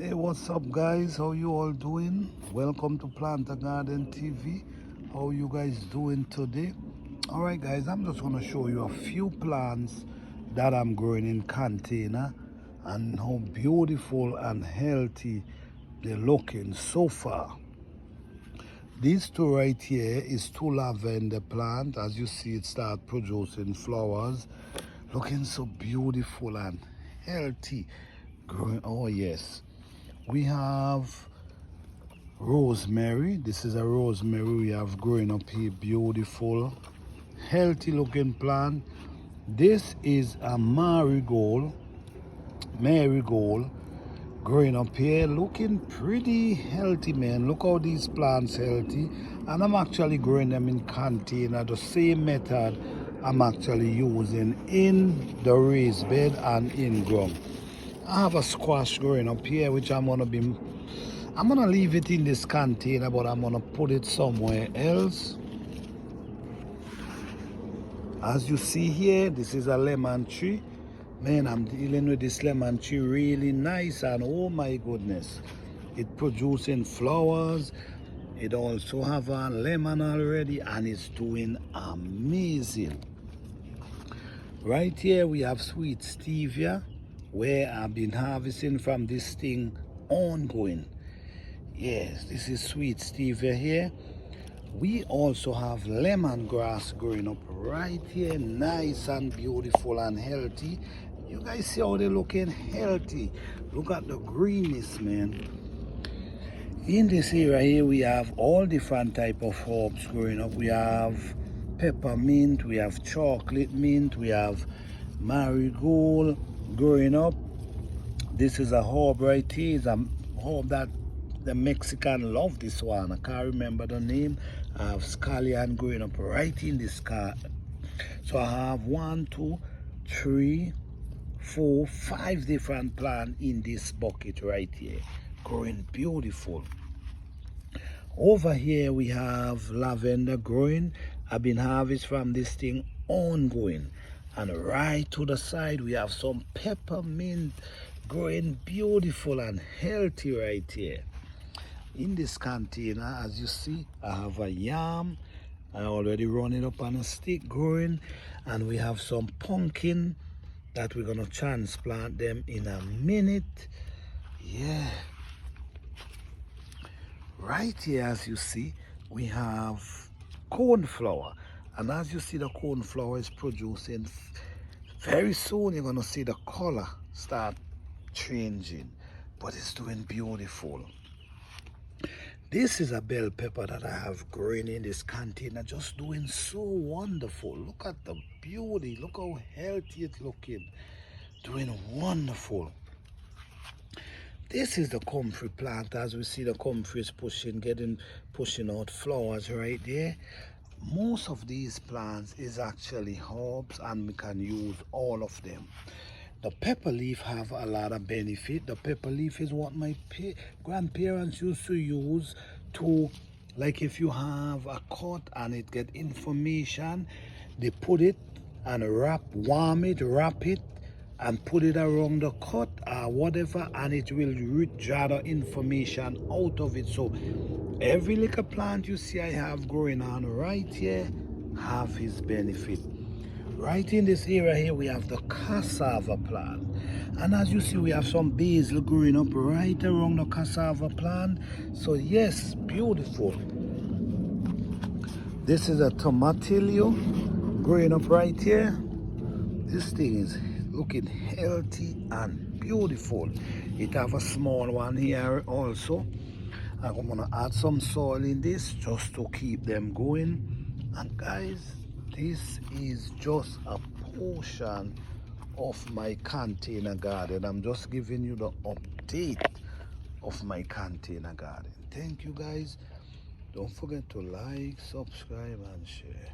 Hey, what's up, guys? How you all doing? Welcome to Plant a Garden TV. How you guys doing today? All right, guys, I'm just gonna show you a few plants that I'm growing in container and how beautiful and healthy they're looking so far. These two right here is two lavender plant. As you see, it start producing flowers, looking so beautiful and healthy. Growing, oh yes. We have rosemary. This is a rosemary we have growing up here. Beautiful, healthy looking plant. This is a marigold. Marigold growing up here, looking pretty healthy, man. Look how these plants healthy. And I'm actually growing them in container. The same method I'm actually using in the raised bed and in ground. I have a squash growing up here, which I'm gonna leave it in this container, but I'm gonna put it somewhere else. As you see here, this is a lemon tree. Man, I'm dealing with this lemon tree really nice, and oh my goodness, it producing flowers. It also have a lemon already, and it's doing amazing. Right here we have sweet stevia, where I've been harvesting from this thing ongoing. Yes, this is sweet stevia here. We also have lemongrass growing up right here, nice and beautiful and healthy. You guys see how they're looking healthy. Look at the greenness, man. In this area here, we have all different type of herbs growing up. We have peppermint, we have chocolate mint, we have marigold growing up. This is a herb right here. It's a herb that the Mexican love this one. I can't remember the name. I have scallion growing up right in this car. So I have 1, 2, 3, 4, 5 different plants in this bucket right here. Growing beautiful. Over here we have lavender growing. I've been harvesting from this thing ongoing. And right to the side we have some peppermint growing beautiful and healthy right here. In this container, as you see, I have a yam. I already run it up on a stick growing, and we have some pumpkin that we're gonna transplant them in a minute. Yeah. Right here, as you see, we have cornflower, and as you see, the cornflower is producing. Very soon you're gonna see the color start changing, but it's doing beautiful. This is a bell pepper that I have growing in this container, just doing so wonderful. Look at the beauty, look how healthy it's looking, doing wonderful. This is the comfrey plant. As we see, the comfrey is pushing out flowers right there. Most of these plants is actually herbs, and we can use all of them. The pepper leaf have a lot of benefit. The pepper leaf is what my grandparents used to use to, like if you have a cut and it get inflammation, they put it and warm it, wrap it, and put it around the cut or whatever, and it will draw the information out of it. So every little plant you see I have growing on right here have his benefit. Right in this area here we have the cassava plant, and as you see we have some basil growing up right around the cassava plant. So yes, beautiful. This is a tomatillo growing up right here. This thing is looking healthy and beautiful. It have a small one here also. I'm gonna add some soil in this just to keep them going. And guys, this is just a portion of my container garden. I'm just giving you the update of my container garden. Thank you guys. Don't forget to like, subscribe and share.